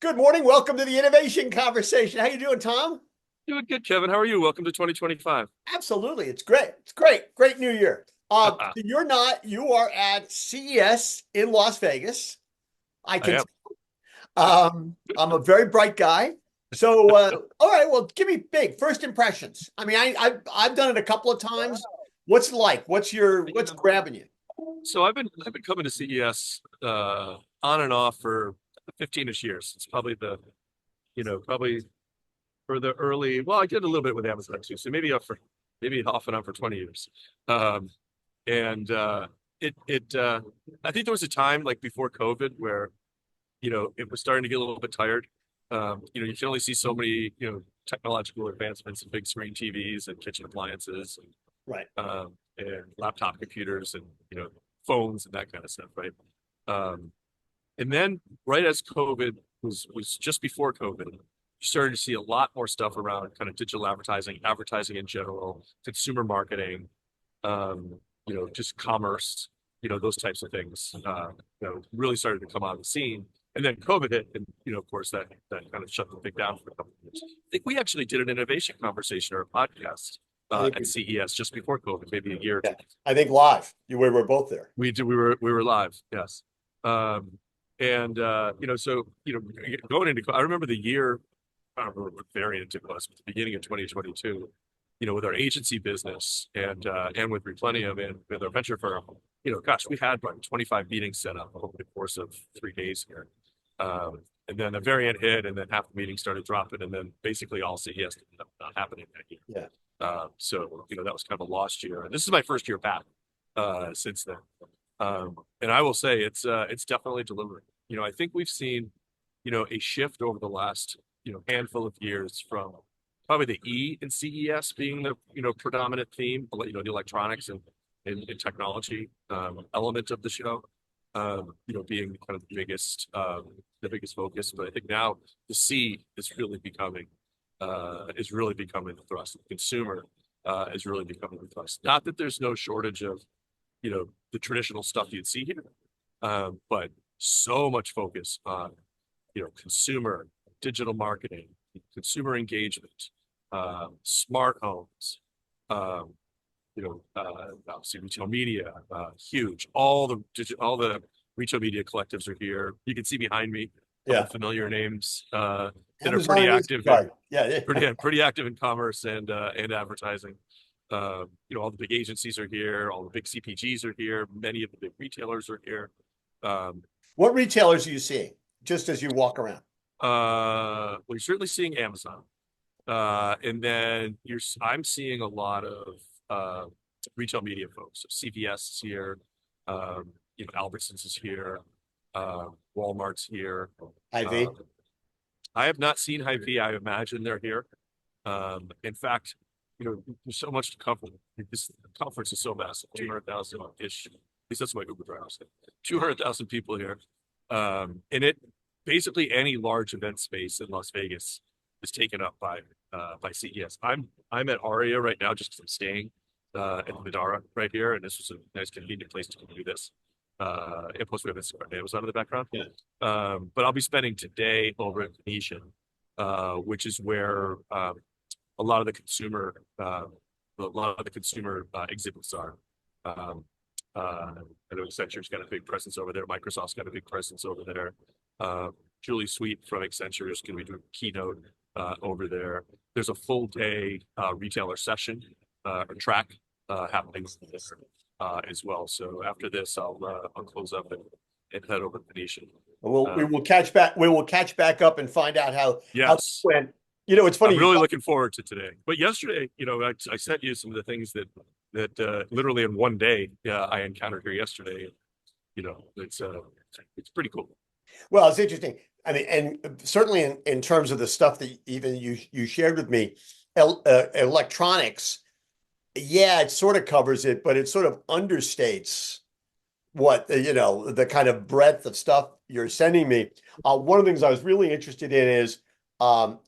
Good morning. Welcome to the Innovation Conversation. How you doing, Tom? Doing good, Kevin. How are you? Welcome to 2025. Absolutely. It's great. It's great. Great new year. You are at CES in Las Vegas. I I can am. I'm a very bright guy. So all right, well, give me big first impressions. I mean, I've done it a couple of times. What's it like? What's grabbing you? So I've been coming to CES on and off for 15-ish years. It's probably probably for the early. Well, I did a little bit with Amazon too, so maybe off and on for 20 years. Um, and it it I think there was a time like before COVID where it was starting to get a little bit tired. You can only see so many technological advancements in big screen TVs and kitchen appliances Right. and laptop computers and phones and that kind of stuff, right? Um, and then right as COVID was just before COVID, you started to see a lot more stuff around kind of digital advertising, advertising in general, consumer marketing, just commerce, those types of things, really started to come on the scene. And then COVID hit, and of course, that kind of shut the thing down for a couple of years. I think we actually did an innovation conversation or a podcast I think at CES just before COVID, maybe a year or two. yeah. I think live. We were both there. We did. We were live. Yes. And going into, I remember the year. I don't remember what variant it was, but the beginning of 2022. With our agency business and with Replenium and with our venture firm, gosh, we had like 25 meetings set up over the course of 3 days here. And then the variant hit, and then half the meetings started dropping, and then basically all CES ended up not happening that year. Yeah. So that was kind of a lost year. And this is my first year back since then. And I will say it's definitely delivering. I think we've seen, a shift over the last, handful of years from probably the E in CES being the, predominant theme, the electronics and technology element of the show, being kind of the biggest focus. But I think now the C is really becoming the thrust. The consumer is really becoming the thrust. Not that there's no shortage of, the traditional stuff you'd see here, but so much focus on, consumer, digital marketing, consumer engagement, smart homes, obviously retail media, huge. All the retail media collectives are here. You can see behind me Yeah. familiar names that are Amazon pretty and active in Instacart. Yeah. pretty active in commerce and advertising. All the big agencies are here, all the big CPGs are here, many of the big retailers are here. What retailers are you seeing just as you walk around? You're certainly seeing Amazon. And then I'm seeing a lot of retail media folks. So CVS is here, Albertsons is here, Walmart's here. IV. I have not seen Hy-Vee. I imagine they're here. In fact, there's so much to cover. This conference is so massive, 200,000-ish. At least that's what my Uber driver said. 200,000 people here. And it basically any large event space in Las Vegas is taken up by CES. I'm at Aria right now just because I'm staying at the Madara right here, and this was a nice convenient place to do this. And plus we have Amazon in the background. Yeah. But I'll be spending today over at Venetian, which is where a lot of the consumer exhibits are. I know Accenture's got a big presence over there. Microsoft's got a big presence over there. Julie Sweet from Accenture is going to be doing a keynote over there. There's a full day retailer session or track happening as well. So after this, I'll close up and head over to Venetian. We will catch back. We will catch back up and find out how this Yes. went. It's funny. I'm really looking forward to today. But yesterday, I sent you some of the things that literally in one day I encountered here yesterday. It's pretty cool. Well, it's interesting. I mean, and certainly in terms of the stuff that even you shared with me, electronics, yeah, it sort of covers it, but it sort of understates what the kind of breadth of stuff you're sending me. One of the things I was really interested in is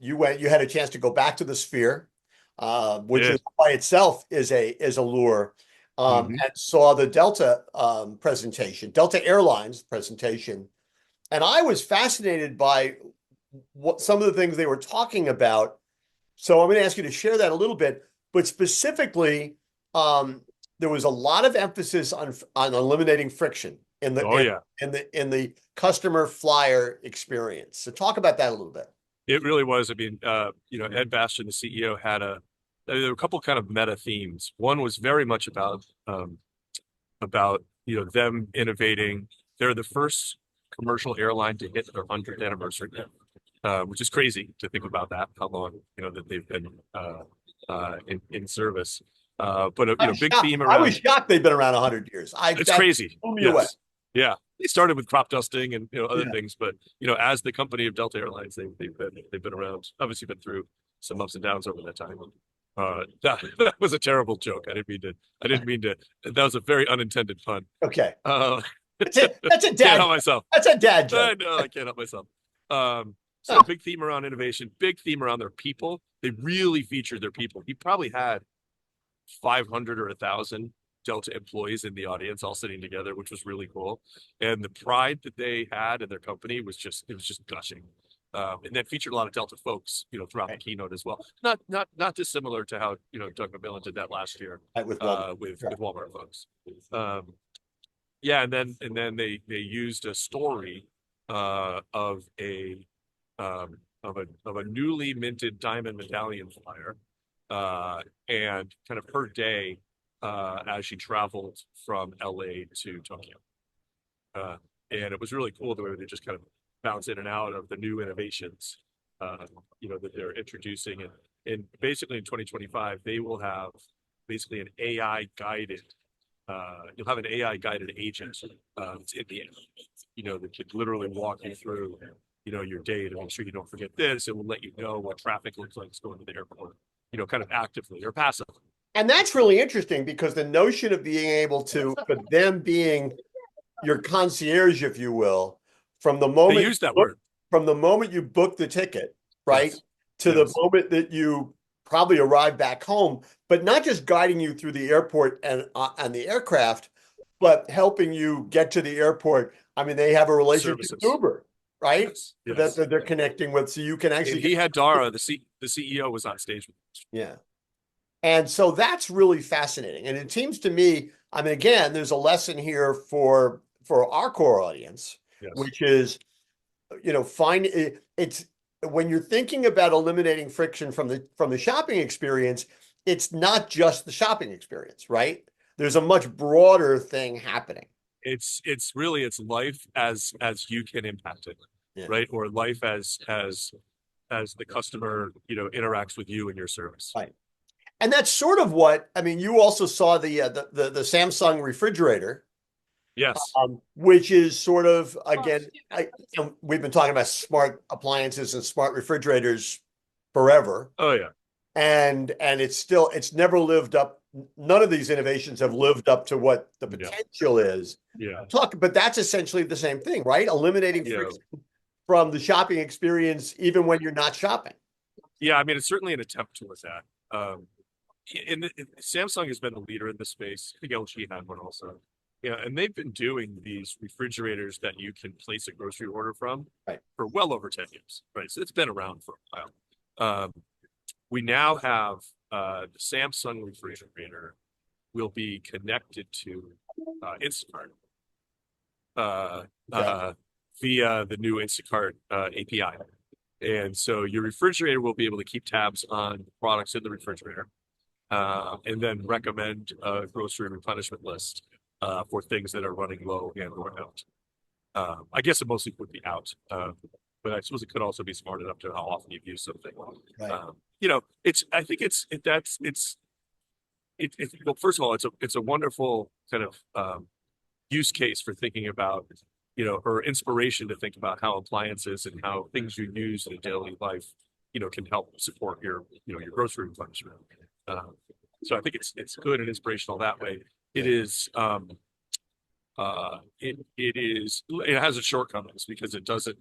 you had a chance to go back to the Sphere, which is by itself is a lure, and saw the Delta presentation, Delta Airlines presentation. And I was fascinated by what some of the things they were talking about. So I'm going to ask you to share that a little bit, but specifically, um, there was a lot of emphasis on eliminating friction in the Oh yeah, in the customer flyer experience. So talk about that a little bit. it really was. I mean, Ed Bastian, the CEO, there were a couple kind of meta themes. One was very much about them innovating. They're the first commercial airline to hit their 100th anniversary, which is crazy to think about that, how long that they've been in service. But I was big shocked. theme I was around. shocked they've been around 100 years. It's That crazy. blew me away. Yes. Yeah. They started with crop dusting and other Yeah. things, but as the company of Delta Airlines, they've been around, obviously been through some ups and downs over that time. That was a terrible joke. I didn't mean to. That was a very unintended pun. Okay. Uh, That's it. That's a can't dad help joke. myself. That's a dad I joke. know I can't help myself. So Huh. big theme around innovation, big theme around their people. They really featured their people. He probably had 500 or 1,000 Delta employees in the audience all sitting together, which was really cool. And the pride that they had in their company was just gushing. And that featured a lot of Delta folks, throughout the keynote as well. Not dissimilar to how Doug McMillan did that last year Right, with Walmart. with Walmart folks. Yeah, and then they used a story of a newly minted diamond medallion flyer, and kind of her day as she traveled from LA to Tokyo. Uh, and it was really cool the way they just kind of bounce in and out of the new innovations, that they're introducing. And basically in 2025, they will have basically an AI guided, you'll have an AI guided agent that's in the air, that could literally walk you through, your day to make sure you don't forget this. It will let you know what traffic looks like going to the airport, kind of actively or passively. And that's really interesting because the notion of being able to, for them being your concierge, if you will, from the They moment use that word. from the moment you book the ticket, right, Yes. to the Yes. moment that you probably arrive back home, but not just guiding you through the airport and the aircraft, but helping you get to the airport. I mean, they have a relationship with Services. Uber, right? Yes. That, Yes. that they're connecting with, so you can And actually get. he had Dara, the CEO, was on stage with us. Yeah. And so that's really fascinating. And it seems to me, I mean, again, there's a lesson here for our core audience, Yes. which is, find it's when you're thinking about eliminating friction from the shopping experience, it's not just the shopping experience, right? There's a much broader thing happening. It's really it's life as you can impact it, Yeah. right? Or life as the customer, interacts with you and your service. Right. And that's sort of what, I mean, you also saw the Samsung refrigerator, Yes. which is sort of, again, we've been talking about smart appliances and smart refrigerators forever. Oh yeah. And it's never lived up. None of these innovations have lived up to what the Yeah. potential is. Yeah. But that's essentially the same thing, right? Eliminating Yeah. friction from the shopping experience, even when you're not shopping. Yeah. I mean, it's certainly an attempt towards that. Samsung has been a leader in this space. I think LG had one also. Yeah, and they've been doing these refrigerators that you can place a grocery order from Right. for well over 10 years, right? So it's been around for a while. We now have the Samsung refrigerator will be connected to Instacart via the new Instacart API. And so your refrigerator will be able to keep tabs on products in the refrigerator, and then recommend a grocery replenishment list for things that are running low and or out. I guess it mostly would be out, but I suppose it could also be smart enough to how often you've used something. Right. I think well, first of all, it's a wonderful kind of use case for thinking about, or inspiration to think about how appliances and how things you use in daily life, can help support your grocery replenishment. So I think it's good and inspirational that way. It is, it has its shortcomings because it doesn't,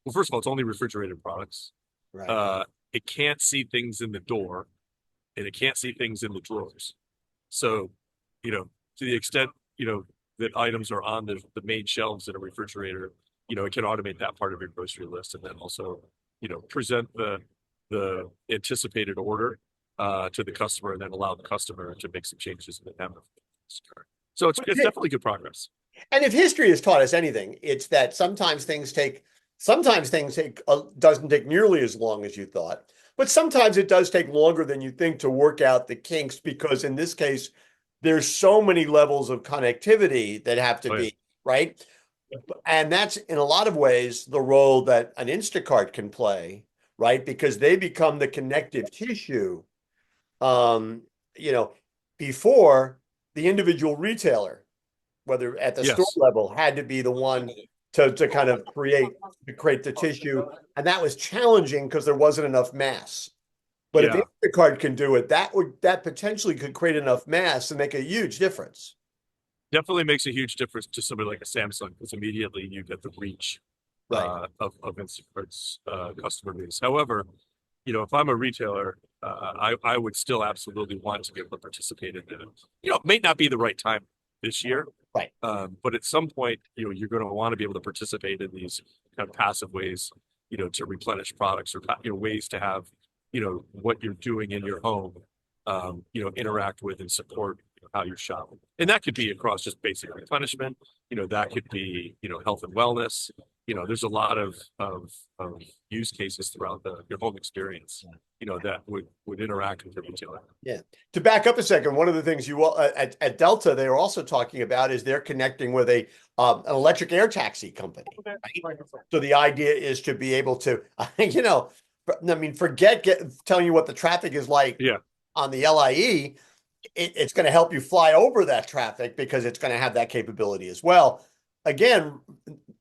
well, first of all, it's only refrigerated products. Right. It can't see things in the door and it can't see things in the drawers. So, to the extent, that items are on the main shelves in a refrigerator, it can automate that part of your grocery list and then also, present the anticipated order to the customer, and then allow the customer to make some changes in the demo. So it's definitely good progress. And if history has taught us anything, it's that sometimes things take doesn't take nearly as long as you thought, but sometimes it does take longer than you think to work out the kinks, because in this case, there's so many levels of connectivity that have to Oh, yeah. be, right? And that's in a lot of ways the role that an Instacart can play, right? Because they become the connective tissue. Um, you know, before the individual retailer, whether at the store Yes. level, had to be the one to kind of create the tissue. And that was challenging because there wasn't enough mass. But if Yeah. Instacart can do it, that potentially could create enough mass and make a huge difference. Definitely makes a huge difference to somebody like a Samsung, because immediately you get the reach Right. of Instacart's customer base. However, if I'm a retailer, I would still absolutely want to be able to participate in it. It may not be the right time this year, Right. but at some point, you're going to want to be able to participate in these kind of passive ways, to replenish products, or ways to have, what you're doing in your home, interact with and support how you're shopping. And that could be across just basic replenishment. That could be, health and wellness. There's a lot of use cases throughout your home experience, that would interact with your retailer. Yeah. To back up a second, one of the things you at Delta they are also talking about is they're connecting with an electric air taxi company. Right? So the idea is to be able to, I mean, forget telling you what the traffic is like Yeah. on the LIE. It's going to help you fly over that traffic because it's going to have that capability as well. Again,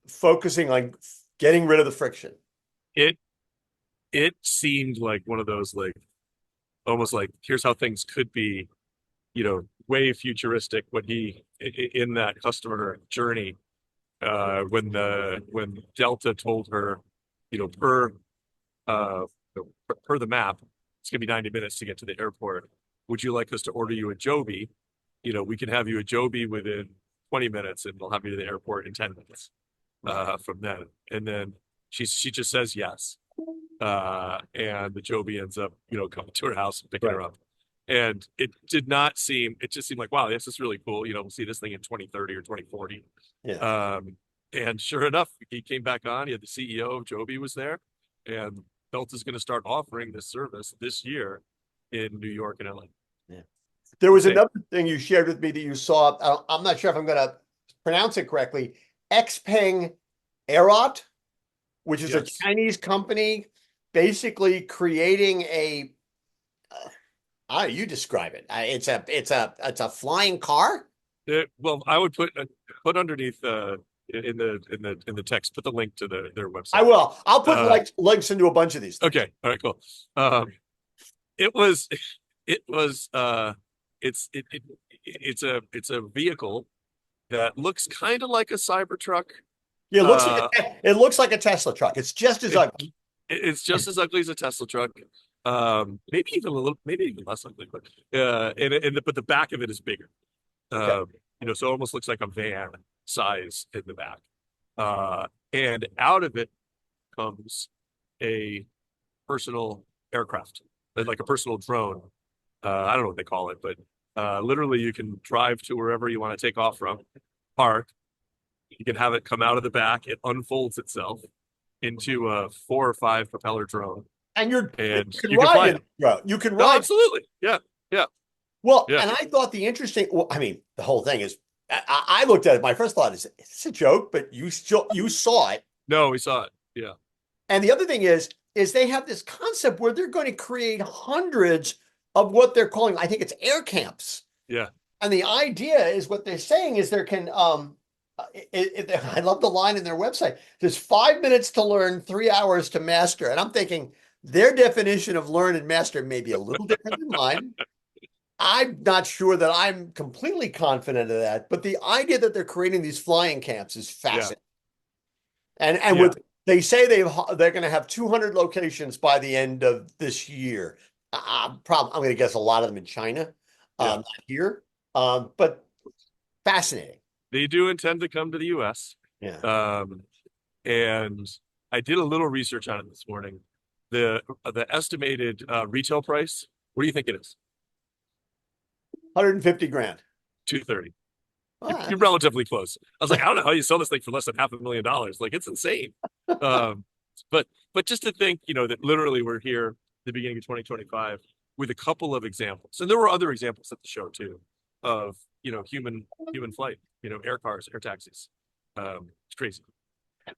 focusing on getting rid of the friction. It it seemed like one of those, like, almost like, here's how things could be, way futuristic, when in that customer journey, when Delta told her, per uh per the map, it's gonna be 90 minutes to get to the airport. Would you like us to order you a Joby? We can have you a Joby within 20 minutes, and we'll have you to the airport in 10 minutes from then. And then she just says yes. And the Joby ends up, coming to her house and picking Right. her up. And it just seemed like, wow, this is really cool. We'll see this thing in 2030 or 2040. Yeah. And sure enough, he came back on. He had the CEO of Joby was there, and Delta's going to start offering this service this year in New York and LA. Yeah. There was Insane. another thing you shared with me that you saw. I'm not sure if I'm going to pronounce it correctly. Xpeng Aerot, which is a Yes. Chinese company, basically creating you describe it. It's a flying car. Well, I would put underneath in the text, put the link to their website. I will. I'll put Uh, links into a bunch of these things. Okay. All right, cool. It was it's a vehicle that looks kind of like a Cybertruck. Yeah, it looks like a Tesla truck. It's just as ugly. It's just as ugly as a Tesla truck. Maybe even less ugly, but but the back of it is bigger. Okay. So it almost looks like a van size in the back. And out of it comes a personal aircraft, like a personal drone. I don't know what they call it, but literally you can drive to wherever you want to take off from, park. You can have it come out of the back. It unfolds itself into a 4 or 5 propeller drone, And and you can you can fly ride it. it. You can No, ride. absolutely. Yeah. Yeah. Well, Yeah. and I thought I mean, the whole thing is, I looked at it. My first thought is this a joke? But you saw it. No, we saw it. Yeah. And the other thing is they have this concept where they're going to create hundreds of what they're calling, I think it's air camps. Yeah. And the idea is what they're saying is there can, I love the line in their website. There's 5 minutes to learn, 3 hours to master. And I'm thinking their definition of learn and master may be a little different than mine. I'm not sure that I'm completely confident of that, but the idea that they're creating these flying camps is fascinating. And Yeah. they say they're going to have 200 locations by the end of this year. I'm going to guess a lot of them in China, Yeah. not here. But fascinating. They do intend to come to the US. Yeah. And I did a little research on it this morning. the estimated retail price, what do you think it is? 150 grand. 230. Ah, You're relatively close. I was like, I don't know how you sell this thing for less than $500,000. Like, it's insane. Um, but just to think, that literally we're here at the beginning of 2025 with a couple of examples, and there were other examples at the show too, of human flight, air cars, air taxis. It's crazy,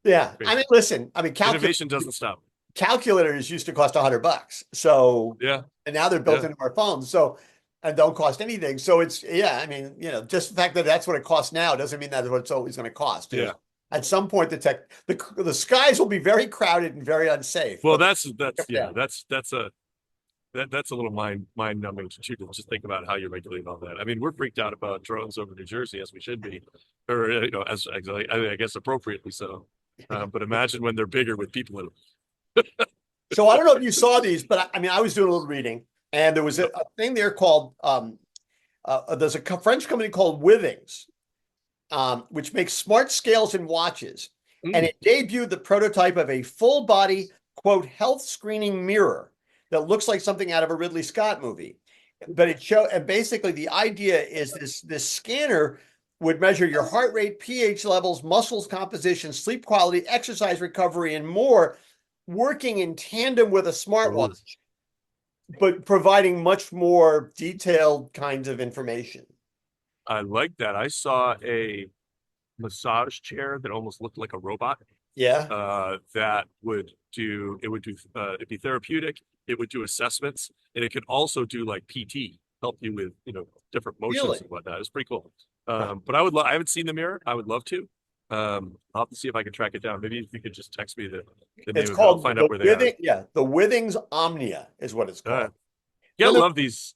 yeah. I crazy. mean, listen, I mean, Innovation doesn't stop. calculators used to cost $100. So, Yeah, and now they're built yeah, into our phones. So, and don't cost anything. So yeah, I mean, just the fact that that's what it costs now doesn't mean that's what it's always going to cost. yeah. At some point, the skies will be very crowded and very unsafe. Well, But that's yeah, yeah, that's a little mind numbing to just think about how you regulate all that. I mean, we're freaked out about drones over New Jersey, as we should be, or as I guess appropriately so. But imagine when they're bigger with people in them. so I don't know if you saw these, but I mean, I was doing a little reading, and there was a thing there called there's a French company called Withings, which makes smart scales and watches. And it debuted the prototype of a full body, quote, health screening mirror that looks like something out of a Ridley Scott movie. But and basically the idea is this scanner would measure your heart rate, pH levels, muscles composition, sleep quality, exercise recovery, and more, working in tandem with a smartwatch, but providing much more detailed kinds of information. I like that. I saw a massage chair that almost looked like a robot. Yeah. That it'd be therapeutic. It would do assessments, and it could also do like PT, help you with different motions Really? and whatnot. It's pretty cool. But I haven't seen the mirror. I would love to. I'll have to see if I can track it down. Maybe if you could just text me the name It's of it. I'll called find the out where they are. Yeah, the Withings Omnia is what it's called. Yeah, I Then love these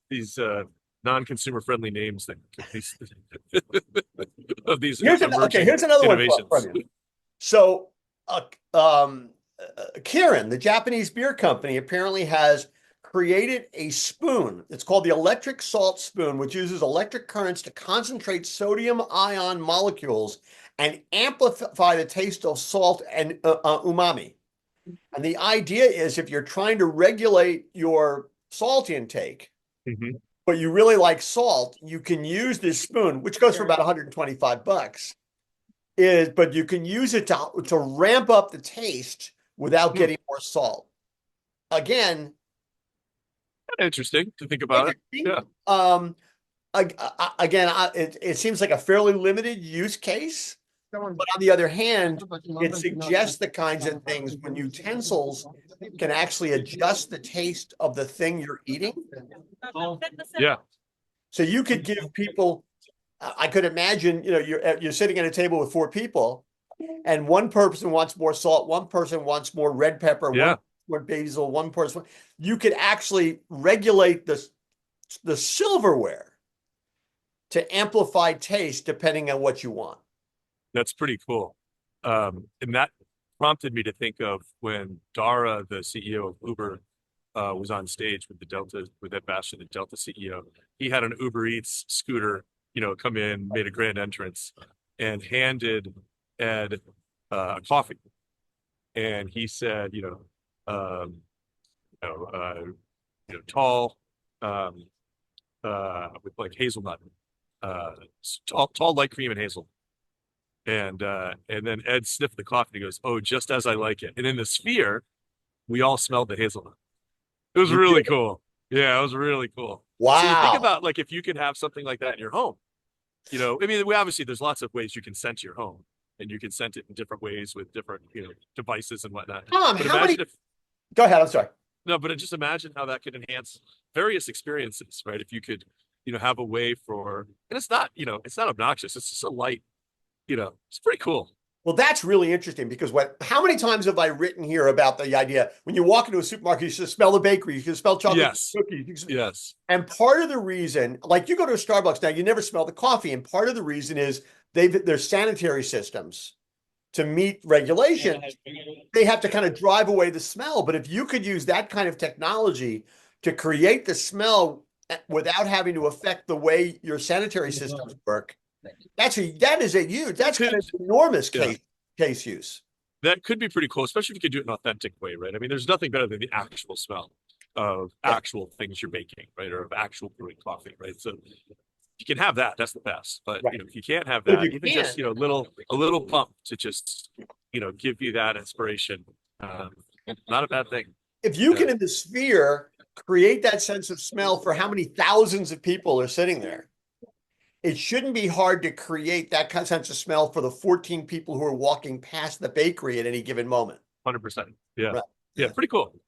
non-consumer friendly names that of these emerging here's another one innovations. from you. So, Kirin, the Japanese beer company, apparently has created a spoon. It's called the electric salt spoon, which uses electric currents to concentrate sodium ion molecules and amplify the taste of salt and umami. And the idea is if you're trying to regulate your salt intake, Mhm. but you really like salt, you can use this spoon, which goes for about $125. But you can use it to ramp up the taste without getting more salt. Again, Interesting to think about it. Yeah. Again, it seems like a fairly limited use case. But on the other hand, it suggests the kinds of things when utensils can actually adjust the taste of the thing you're eating. Yeah. So you could give people, I could imagine, you're sitting at a table with four people, and one person wants more salt, one person wants more red pepper, Yeah. one more basil, one person. You could actually regulate the silverware to amplify taste depending on what you want. That's pretty cool. And that prompted me to think of when Dara, the CEO of Uber, was on stage with Ed Bastian, the Delta CEO. He had an Uber Eats scooter, come in, made a grand entrance, and handed Ed a coffee. And he said, tall, with like hazelnut, tall light cream and hazel. And then Ed sniffed the coffee and he goes, "Oh, just as I like it." And in the sphere, we all smelled the hazelnut. It was really cool. Yeah, it was really cool. Wow. So you think about like if you could have something like that in your home. I mean, there's lots of ways you can scent your home, and you can scent it in different ways with different, devices and whatnot. Tom, But how many? Go ahead. I'm sorry. No, but just imagine how that could enhance various experiences, right? If you could, have a way and it's not, it's not obnoxious. It's just a light, it's pretty cool. Well, that's really interesting because how many times have I written here about the idea when you walk into a supermarket, you should smell the bakery, you can smell chocolate Yes. cookies. Yes. And part of the reason, like you go to a Starbucks now, you never smell the coffee. And part of the reason is their sanitary systems to meet regulations. They have to kind of drive away the smell. But if you could use that kind of technology to create the smell without having to affect the way your sanitary systems work, that's an enormous case use. that could be pretty cool, especially if you could do it in an authentic way, right? I mean, there's nothing better than the actual smell of Yeah. actual things you're baking, right? Or of actual brewing coffee, right? So you can have that, that's the best. But Right. if you can't have But if that, you even can, just a little pump to just give you that inspiration, not a bad thing. if you Yeah. can in the sphere create that sense of smell for how many thousands of people are sitting there, it shouldn't be hard to create that kind of sense of smell for the 14 people who are walking past the bakery at any given moment. 100%. Yeah. Right. Yeah. Pretty cool.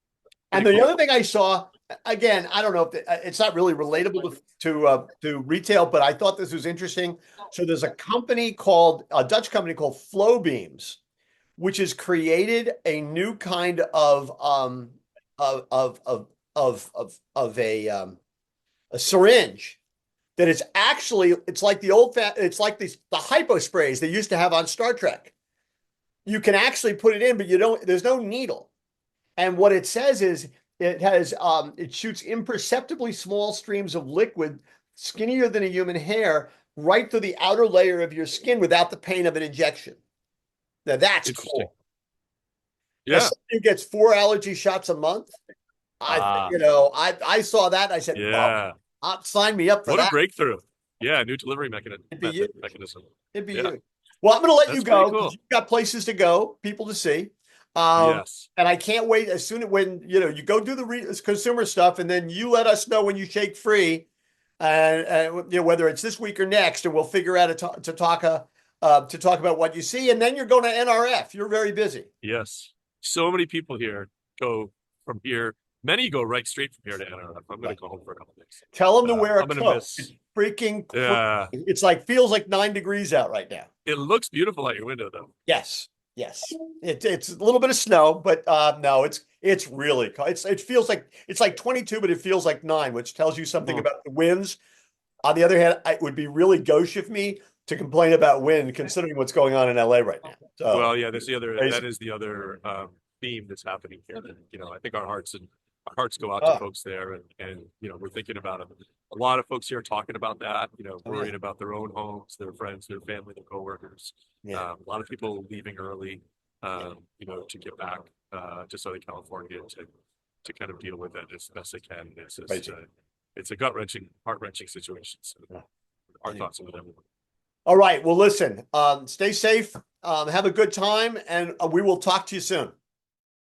And Pretty the cool. other thing I saw, again, I don't know if it's not really relatable to retail, but I thought this was interesting. So there's a Dutch company called Flow Beams, which has created a new kind of a syringe that is actually it's like it's like the hypo sprays they used to have on Star Trek. You can actually put it in, but there's no needle. And what it says is it shoots imperceptibly small streams of liquid, skinnier than a human hair, right through the outer layer of your skin without the pain of an injection. Now that's Interesting. cool. As Yeah. somebody who gets 4 allergy shots a month, Ah, I saw that and I said, "Oh, yeah. sign me up for What a that." breakthrough. Yeah. New delivery It'd be huge. mechanism. It'd be Yeah. huge. Well, I'm going to let you That's pretty go because cool. you've got places to go, people to see. Yes. And I can't wait as soon as when you go do the consumer stuff, and then you let us know when you shake free, and whether it's this week or next, and we'll figure out to talk about what you see. And then you're going to NRF. You're very busy. Yes. So many people here go from here. Many go right straight from here to NRF. I'm going to go home for a couple days. Tell them to wear a I'm going to coat. miss. It's freaking Yeah. it's feels like 9 degrees out right now. It looks beautiful out your window, though. Yes. It's a little bit of snow, but no, it's really cold. It feels like it's like 22, but it feels like 9, which tells you something about the winds. On the other hand, it would be really gauche of me to complain about wind, considering what's going on in LA right now. So, Well, yeah, that's the other. crazy. That is the other theme that's happening here. I think our hearts go out to folks there, and we're thinking about it. A lot of folks here are talking about that. Worrying about their own homes, their friends, their family, their coworkers. Yeah. A lot of people leaving early, to get back to Southern California to kind of deal with it as best they can. It's just it's a gut-wrenching, heart-wrenching situation. So our thoughts are with everyone. All right. Well, listen, stay safe, have a good time, and we will talk to you soon.